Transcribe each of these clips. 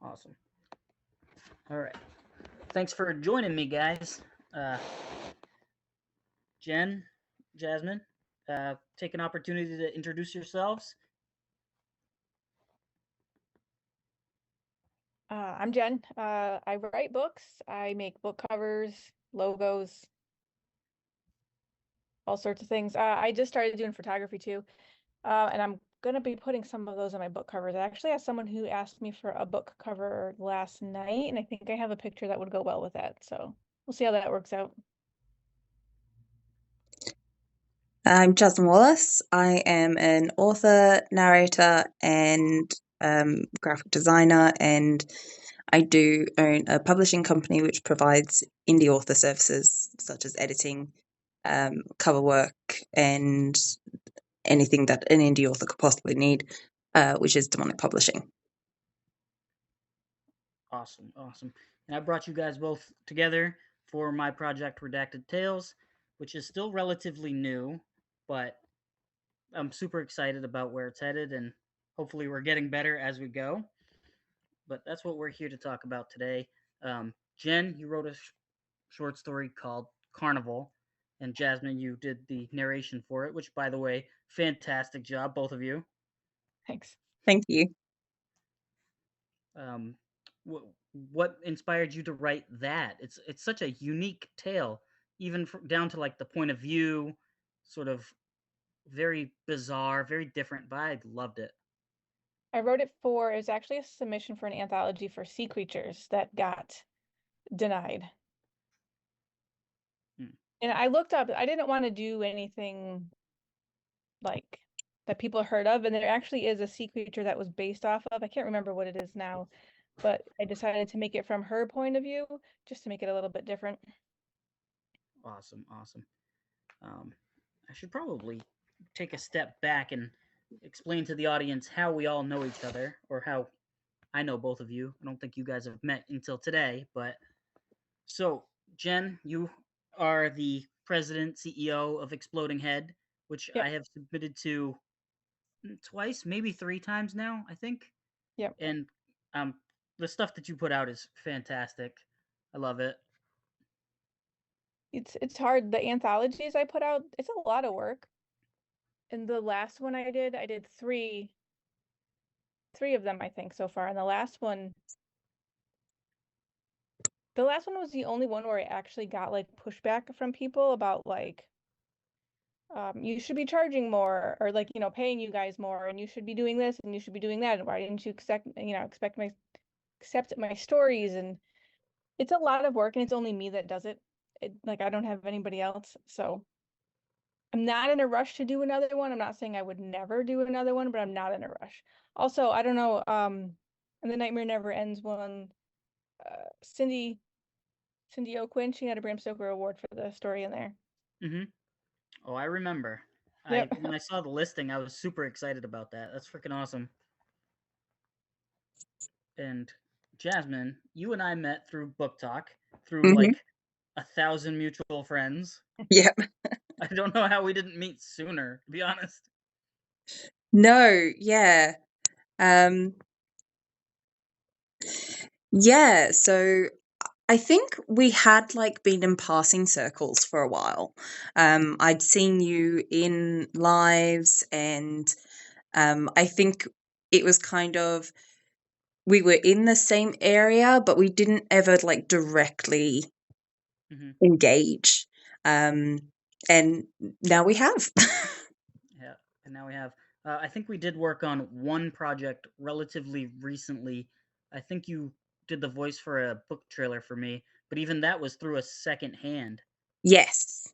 Awesome. All right. Thanks for joining me, guys. Uh, Jen, Jasmine, take an opportunity to introduce yourselves. I'm Jen. I write books. I make book covers, logos, all sorts of things. I just started doing photography too, and I'm gonna be putting some of those on my book covers. I actually have someone who asked me for a book cover last night, and I think I have a picture that would go well with that. So we'll see how that works out. I'm Jasmine Wallace. I am an author, narrator, and graphic designer, and I do own a publishing company which provides indie author services such as editing, cover work, and anything that an indie author could possibly need, which is Demonic Publishing. Awesome, awesome. And I brought you guys both together for my project Redacted Tales, which is still relatively new, but I'm super excited about where it's headed, and hopefully we're getting better as we go. But that's what we're here to talk about today. Jen, you wrote a short story called Carnival, and Jasmine, you did the narration for it, which, by the way, fantastic job, both of you. Thanks. Thank you. Um, what inspired you to write that? It's such a unique tale, even down to like the point of view, sort of very bizarre, very different. But I loved it. I wrote it was actually a submission for an anthology for sea creatures that got denied. Hmm. And I looked up, I didn't want to do anything like that people heard of, and there actually is a sea creature that was based off of. I can't remember what it is now, but I decided to make it from her point of view just to make it a little bit different. Awesome, awesome. I should probably take a step back and explain to the audience how we all know each other, or how I know both of you. I don't think you guys have met until today, but so Jen, you are the president CEO of Exploding Head, which I Yep, have submitted to twice, maybe three times now, I think. yep. And um, the stuff that you put out is fantastic. I love it. It's hard. The anthologies I put out, it's a lot of work. And the last one I did three of them I think so far. And the last one was the only one where I actually got like pushback from people about like you should be charging more, or like, paying you guys more, and you should be doing this and you should be doing that, and why didn't you accept my stories? And it's a lot of work, and it's only me that does it. Like, I don't have anybody else, so I'm not in a rush to do another one. I'm not saying I would never do another one, but I'm not in a rush. Also, I don't know, in the Nightmare Never Ends one, Cindy O'Quinn, she had a Bram Stoker award for the story in there. Hmm. Oh, I remember. I Yep. When I saw the listing, I was super excited about that. That's freaking awesome. And Jasmine, you and I met through Book Talk, through Hmm. like 1,000 mutual friends. Yep. I don't know how we didn't meet sooner, to be honest. No, yeah. Um, yeah, so I think we had like been in passing circles for a while. I'd seen you in lives, and I think it was kind of we were in the same area, but we didn't ever like directly Hmm. engage. Um, and now we have. Yeah, and now we have. I think we did work on one project relatively recently. I think you did the voice for a book trailer for me, but even that was through a second hand. Yes.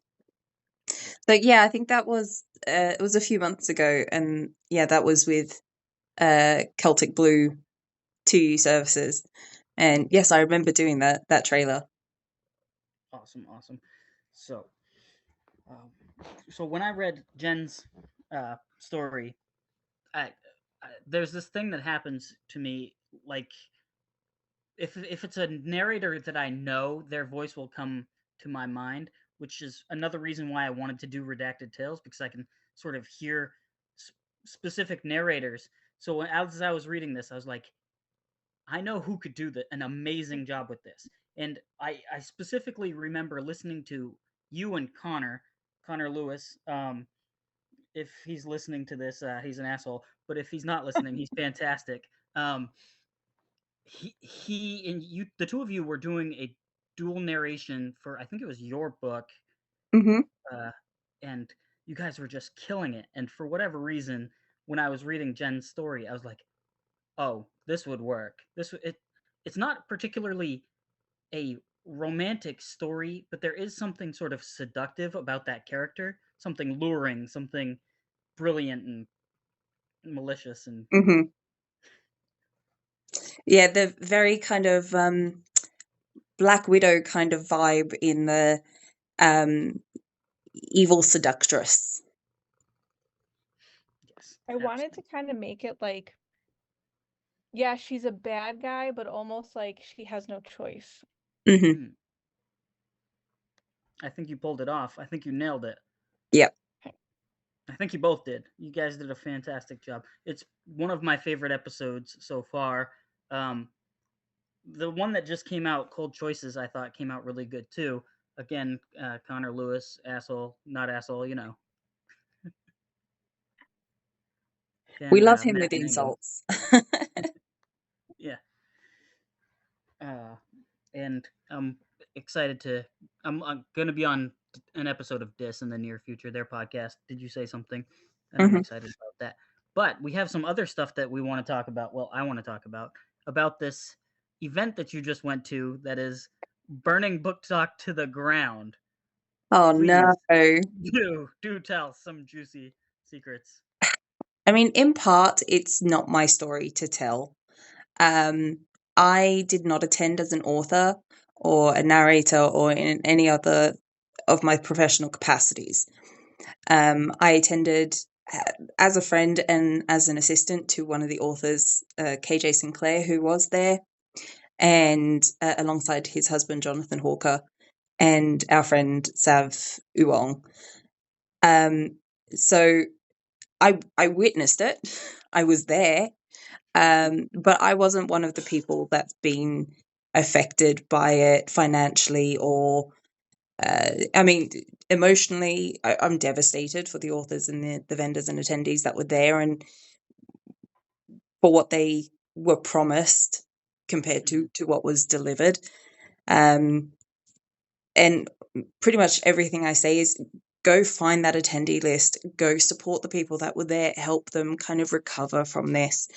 So yeah, I think that was it was a few months ago, and yeah, that was with Celtic Blue 2 services. And yes, I remember doing that trailer. Awesome, awesome. So, um, so when I read Jen's story, I, there's this thing that happens to me. Like, if it's a narrator that I know, their voice will come to my mind, which is another reason why I wanted to do Redacted Tales, because I can sort of hear specific narrators. So as I was reading this, I was like, I know who could do an amazing job with this. And I specifically remember listening to you and Connor Lewis. If he's listening to this, he's an asshole. But if he's not listening, he's fantastic. Um, he and you, the two of you, were doing a dual narration for, I think it was your book, Hmm. uh, and you guys were just killing it. And for whatever reason, when I was reading Jen's story, I was like, "Oh, this would work." It's not particularly a romantic story, but there is something sort of seductive about that character, something luring, something brilliant and malicious and Hmm. Yeah, the very kind of Black Widow kind of vibe in the um, evil seductress. yes, I wanted to absolutely. kind of make it like, yeah, she's a bad guy, but almost like she has no choice. Hmm. Mm, I think you pulled it off. I think you nailed it. Yep. I think you both did. You guys did a fantastic job. It's one of my favorite episodes so far. Um, the one that just came out, Cold Choices, I thought came out really good too. Again, Connor Lewis, asshole, not asshole, you know. We Then love him Matt with Mangum, insults. yeah. Uh, and I'm excited to. I'm going to be on an episode of Dis in the near future. Their podcast. Did you say something? And I'm Hmm. excited about that. But we have some other stuff that we want to talk about. Well, I want to talk about this event that you just went to. That is burning Book Talk to the ground. Oh no. Please do tell some juicy secrets. I mean, in part, it's not my story to tell. Um, I did not attend as an author or a narrator or in any other of my professional capacities. I attended as a friend and as an assistant to one of the authors, KJ Sinclair, who was there, and alongside his husband, Jonathan Hawker, and our friend, Sav Uong. Um, so I witnessed it. I was there. But I wasn't one of the people that's been affected by it financially or, I mean, emotionally. I'm devastated for the authors and the vendors and attendees that were there and for what they were promised compared Mm-hmm. to what was delivered. Um, and pretty much everything I say is go find that attendee list, go support the people that were there, help them kind of recover from this.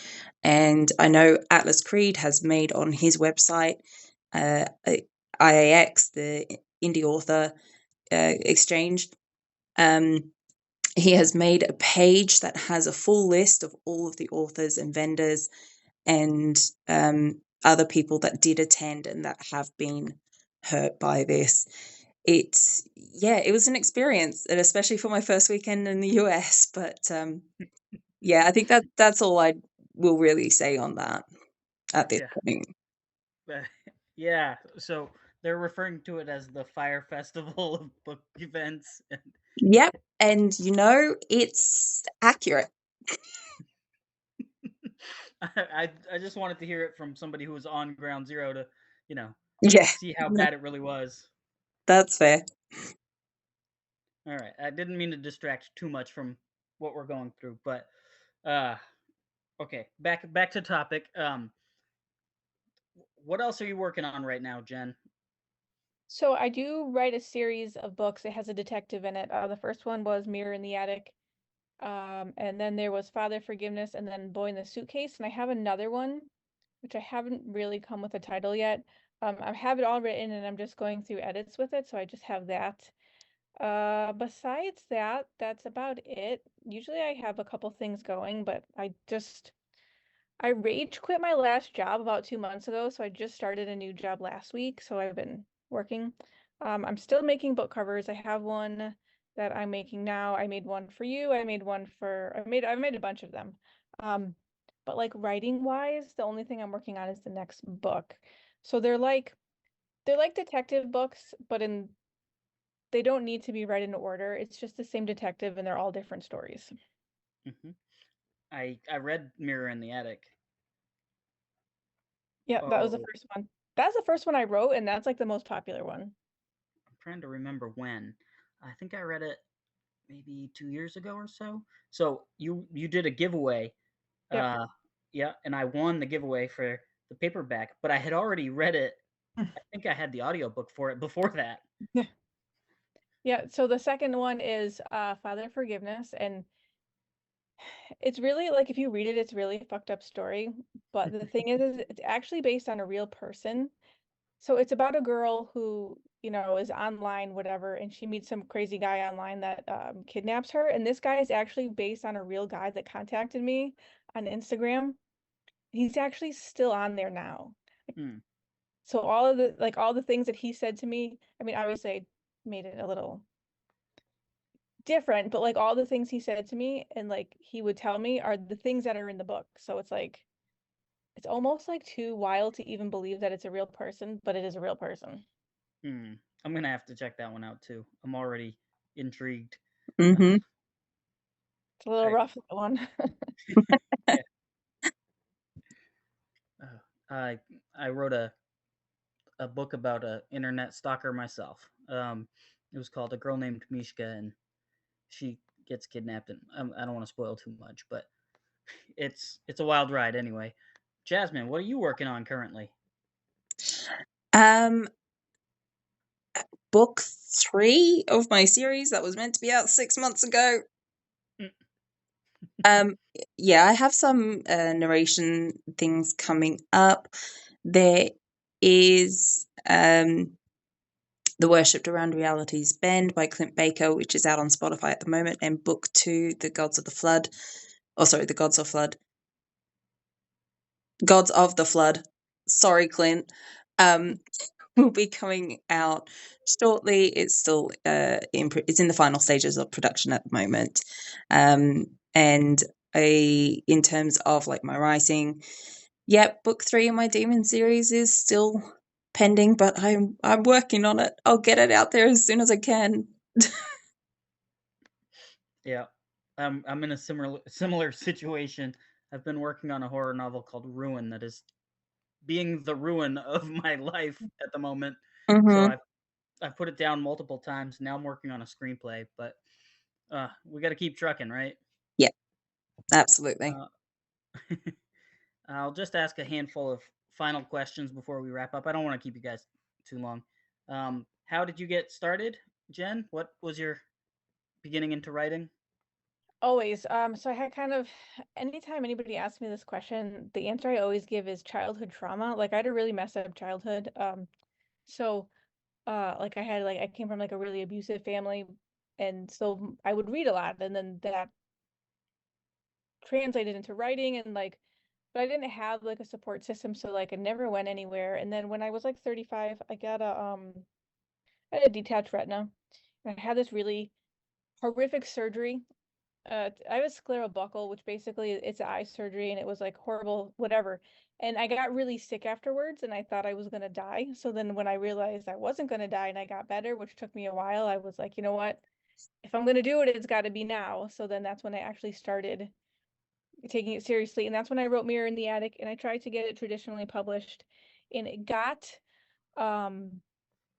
And I know Atlas Creed has made on his website, uh, IAX, the Indie Author Exchange, um, he has made a page that has a full list of all of the authors and vendors and other people that did attend and that have been hurt by this. It was an experience, and especially for my first weekend in the US. But yeah, I think that's all I will really say on that at this Yeah. point. Yeah. So they're referring to it as the Fire Festival of book events. And Yep, and it's accurate. I just wanted to hear it from somebody who was on ground zero to, you know, Yeah, see how no, bad it really was. that's fair. All right. I didn't mean to distract too much from what we're going through, but uh okay, back to topic. What else are you working on right now, Jen? So I do write a series of books. It has a detective in it. The first one was Mirror in the Attic. And then there was Father Forgiveness and then Boy in the Suitcase. And I have another one, which I haven't really come with a title yet. I have it all written and I'm just going through edits with it. So I just have that. Besides that, that's about it. Usually I have a couple things going, but I rage quit my last job about 2 months ago, so I just started a new job last week, so I've been working. I'm still making book covers. I have one that I'm making now. I made one for you. I've made a bunch of them. Um, but like writing wise, the only thing I'm working on is the next book. So they're like detective books, but they don't need to be read in order. It's just the same detective and they're all different stories. I read Mirror in the Attic. Yeah, that was the Oh, first one. That's the first one I wrote, and that's like the most popular one. I'm trying to remember when. I think I read it maybe 2 years ago or so. So you did a giveaway, Yep. yeah, and I won the giveaway for the paperback, but I had already read it. I think I had the audiobook for it before that. Yeah, so the second one is Father Forgiveness, and it's really like if you read it, it's really a fucked up story. But the thing is it's actually based on a real person. So it's about a girl who, is online, whatever, and she meets some crazy guy online that kidnaps her. And this guy is actually based on a real guy that contacted me on Instagram. He's actually still on there now. Hmm. So all the things that he said to me, I mean, obviously I made it a little different, but like all the things he said to me and like he would tell me are the things that are in the book. So it's like it's almost like too wild to even believe that it's a real person, but it is a real person. Hmm. I'm gonna have to check that one out too. I'm already intrigued. Mm-hmm. It's a little I, rough, that one. yeah. I wrote a book about a internet stalker myself. It was called A Girl Named Mishka, and she gets kidnapped. And I don't want to spoil too much, but it's a wild ride anyway. Jasmine, what are you working on currently? Um, book 3 of my series that was meant to be out 6 months ago. Mm. Um, yeah, I have some narration things coming up. There is The Worshipped Around Reality's Bend by Clint Baker, which is out on Spotify at the moment, and book 2, The Gods of the Flood. Oh, sorry, The Gods of Flood. Gods of the Flood. Sorry, Clint. Will be coming out shortly. It's still it's in the final stages of production at the moment. And in terms of like my writing, book 3 in my Demon series is still pending, but I'm working on it. I'll get it out there as soon as I can. Yeah, I'm in a similar situation. I've been working on a horror novel called Ruin that is being the ruin of my life at the moment. So Mm-hmm. I've put it down multiple times. Now I'm working on a screenplay, but we got to keep trucking, right? Yeah, absolutely. Uh, I'll just ask a handful of final questions before we wrap up. I don't want to keep you guys too long. How did you get started, Jen? What was your beginning into writing? Always. So I had kind of anytime anybody asks me this question, the answer I always give is childhood trauma. Like I had a really messed up childhood. So like I came from like a really abusive family, and so I would read a lot, and then that translated into writing, and like but I didn't have like a support system, so like I never went anywhere. And then when I was like 35, I had a detached retina, and I had this really horrific surgery. I have a sclerobuckle, which basically it's eye surgery, and it was like horrible, whatever. And I got really sick afterwards, and I thought I was gonna die. So then when I realized I wasn't gonna die and I got better, which took me a while, I was like, you know what? If I'm gonna do it, it's got to be now. So then that's when I actually started taking it seriously, and that's when I wrote Mirror in the Attic, and I tried to get it traditionally published, and it got um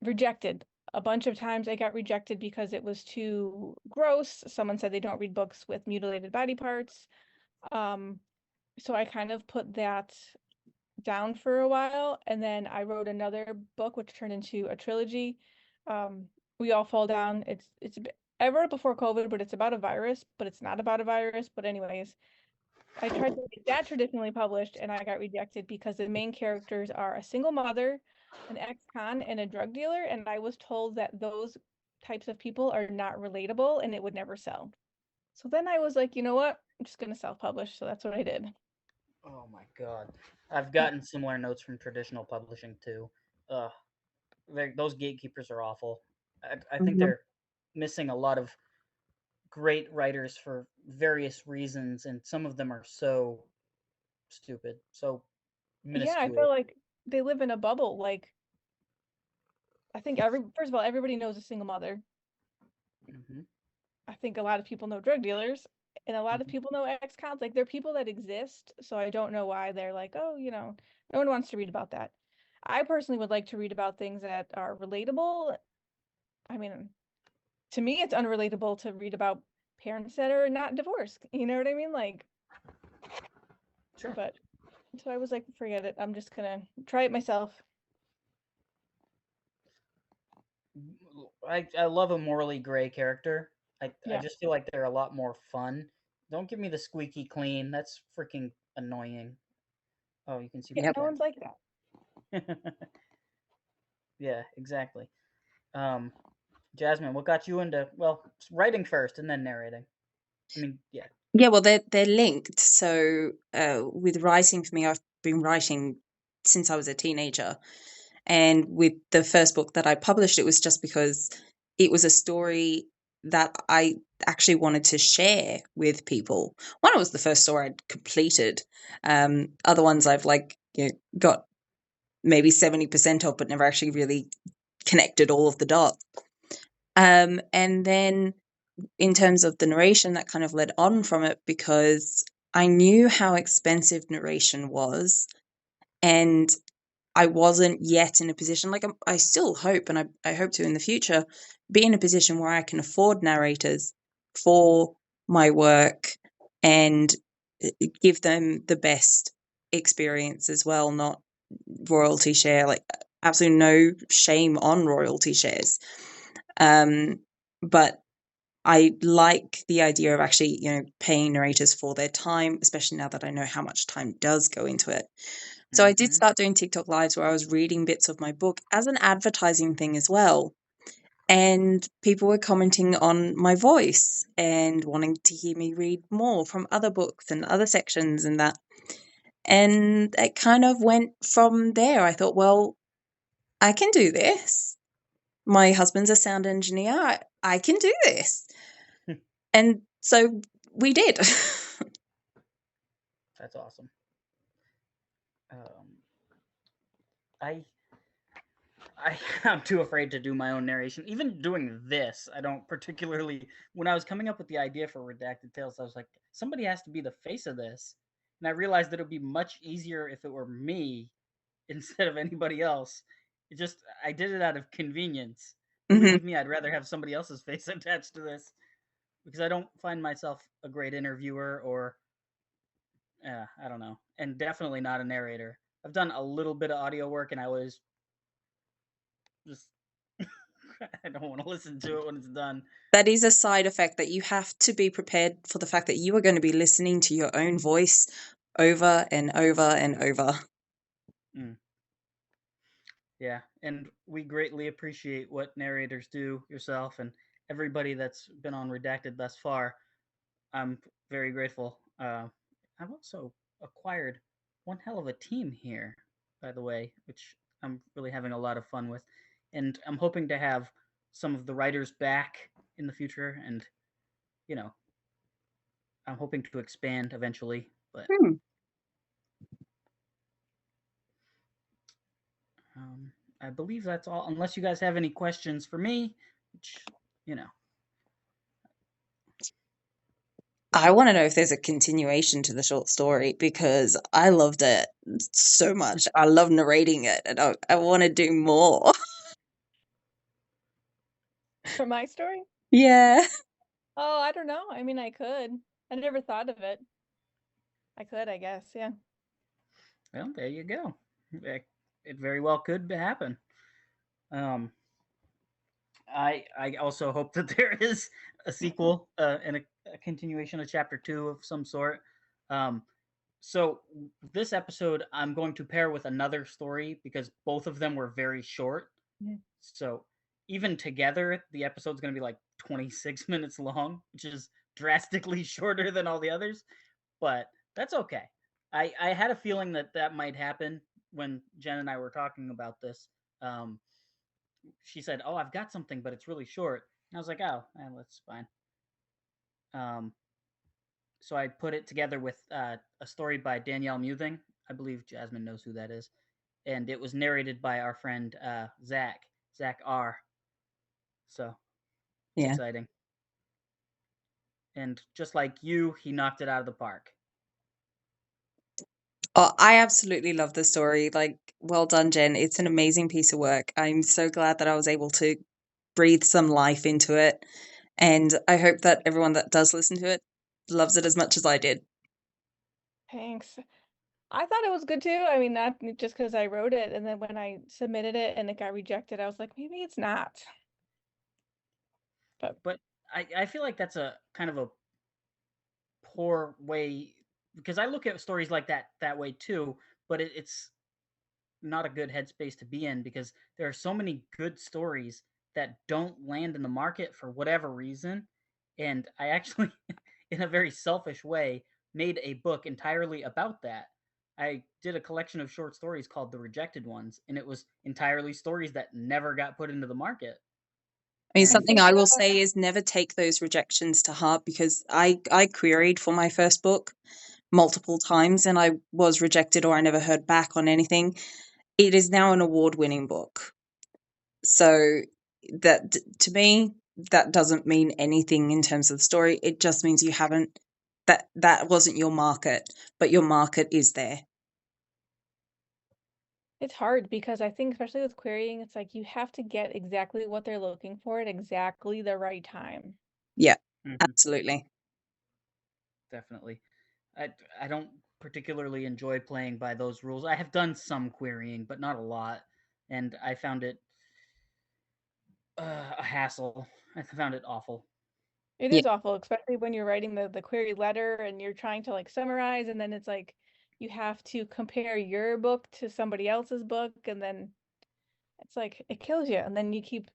rejected a bunch of times. I got rejected because it was too gross. Someone said they don't read books with mutilated body parts. Um, so I kind of put that down for a while, and then I wrote another book which turned into a trilogy. We All Fall Down. I wrote it before COVID, but it's about a virus, but it's not about a virus. But anyways, I tried to get that traditionally published, and I got rejected because the main characters are a single mother, an ex-con, and a drug dealer, and I was told that those types of people are not relatable and it would never sell. So then I was like, you know what? I'm just gonna self-publish. So that's what I did. Oh my god, I've gotten similar notes from traditional publishing too. Uh, those gatekeepers are awful. I think Mm-hmm. they're missing a lot of great writers for various reasons, and some of them are so stupid, so Yeah, I feel minuscule. like they live in a bubble. Like I think first of all, everybody knows a single mother. Hmm. I think a lot of people know drug dealers. And a lot of Mhm. people know ex-cons. Like, they're people that exist, so I don't know why they're like, oh, no one wants to read about that. I personally would like to read about things that are relatable. I mean, to me, it's unrelatable to read about parents that are not divorced. You know what I mean? Like, Sure. but so I was like, forget it. I'm just gonna try it myself. I love a morally gray character. I Yeah. just feel like they're a lot more fun. Don't give me the squeaky clean. That's freaking annoying. Oh, you can see my Yeah, Yep. no one's like that. Yeah, exactly. Um, Jasmine, what got you into writing first and then narrating? I mean, yeah. Yeah, well, they're linked. So with writing for me, I've been writing since I was a teenager. And with the first book that I published, it was just because it was a story that I actually wanted to share with people. One, it was the first story I'd completed. Other ones I've got maybe 70% of, but never actually really connected all of the dots. And then in terms of the narration, that kind of led on from it because I knew how expensive narration was. And I wasn't yet in a position, I still hope, and I hope to in the future, be in a position where I can afford narrators for my work and give them the best experience as well, not royalty share, absolutely no shame on royalty shares. But I like the idea of actually, paying narrators for their time, especially now that I know how much time does go into it. So I did Mm-hmm. start doing TikTok lives where I was reading bits of my book as an advertising thing as well. And people were commenting on my voice and wanting to hear me read more from other books and other sections and that. And it kind of went from there. I thought, well, I can do this. My husband's a sound engineer. I can do this. And so we did. That's awesome. Um, I I'm too afraid to do my own narration. Even doing this, I don't particularly. When I was coming up with the idea for Redacted Tales, I was like, somebody has to be the face of this, and I realized that it would be much easier if it were me instead of anybody else. I did it out of convenience. Mhm. Believe me, I'd rather have somebody else's face attached to this because I don't find myself a great interviewer or, I don't know, and definitely not a narrator. I've done a little bit of audio work, and I was just I don't want to listen to it when it's done. That is a side effect that you have to be prepared for the fact that you are going to be listening to your own voice over and over and over. Mm. Yeah, and we greatly appreciate what narrators do, yourself and everybody that's been on Redacted thus far. I'm very grateful. I've also acquired one hell of a team here, by the way, which I'm really having a lot of fun with, and I'm hoping to have some of the writers back in the future, and you know, I'm hoping to expand eventually. But Hmm. um, I believe that's all. Unless you guys have any questions for me, which you know. I want to know if there's a continuation to the short story because I loved it so much. I love narrating it and I want to do more. For my story? Yeah. Oh, I don't know. I mean, I could. I never thought of it. I could, I guess. Yeah. Well, there you go. It very well could happen. Um, I also hope that there is a sequel and a continuation of chapter 2 of some sort. Um, so this episode I'm going to pair with another story because both of them were very short. Mhm. So even together, the episode's going to be like 26 minutes long, which is drastically shorter than all the others. But that's okay. I had a feeling that that might happen when Jen and I were talking about this. Um, she said, "Oh, I've got something, but it's really short." And I was like, "Oh, that's fine." Um, so I put it together with a story by Danielle Muthing. I believe Jasmine knows who that is, and it was narrated by our friend Zach R. So it's Yeah. exciting. And just like you, he knocked it out of the park. Oh, I absolutely love the story. Like, well done, Jen. It's an amazing piece of work. I'm so glad that I was able to breathe some life into it. And I hope that everyone that does listen to it loves it as much as I did. Thanks. I thought it was good too. I mean, not just because I wrote it, and then when I submitted it and it got rejected, I was like, maybe it's not. But I feel like that's a kind of a poor way, because I look at stories like that way too, but it's not a good headspace to be in, because there are so many good stories that don't land in the market for whatever reason. And I actually, in a very selfish way, made a book entirely about that. I did a collection of short stories called The Rejected Ones, and it was entirely stories that never got put into the market. I mean, And something I will say is never take those rejections to heart, because I queried for my first book multiple times and I was rejected or I never heard back on anything. It is now an award-winning book. So that, to me, that doesn't mean anything in terms of the story. It just means you haven't, that wasn't your market, but your market is there. It's hard because I think, especially with querying, it's like you have to get exactly what they're looking for at exactly the right time. Yeah, Mhm. absolutely. Definitely. I don't particularly enjoy playing by those rules. I have done some querying, but not a lot, and I found it a hassle. I found it awful. It Yeah, is awful, especially when you're writing the query letter and you're trying to like summarize, and then it's like you have to compare your book to somebody else's book, and then it's like it kills you. And then you keep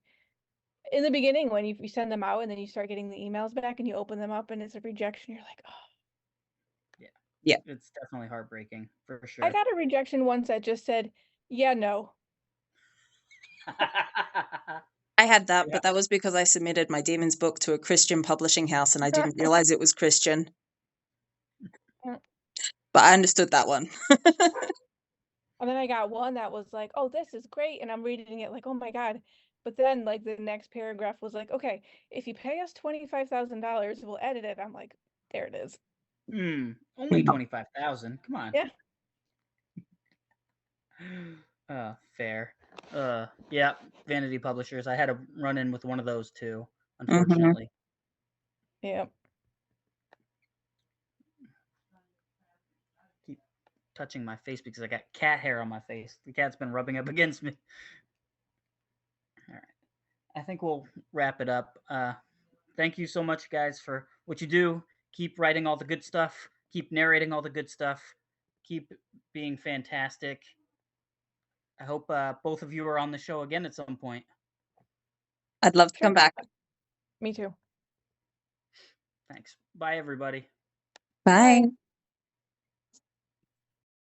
in the beginning when you send them out and then you start getting the emails back and you open them up and it's a rejection, you're like, oh. yeah. It's definitely heartbreaking for I sure. got a rejection once that just said, yeah, no. I had that, Yeah. but that was because I submitted my Demons book to a Christian publishing house and I didn't realize it was Christian. But I understood that one. And then I got one that was like, oh, this is great. And I'm reading it like, oh my God. But then like the next paragraph was like, okay, if you pay us $25,000, we'll edit it. I'm like, there it is. Only 25,000. Come on. Yeah. Fair. Yeah, Vanity Publishers. I had a run in with one of those too, Mhm. unfortunately. Yeah. Keep touching my face because I got cat hair on my face. The cat's been rubbing up against me. All right. I think we'll wrap it up. Thank you so much, guys, for what you do. Keep writing all the good stuff. Keep narrating all the good stuff. Keep being fantastic. I hope both of you are on the show again at some point. I'd love to Sure. come back. Me too. Thanks. Bye, everybody. Bye. Bye.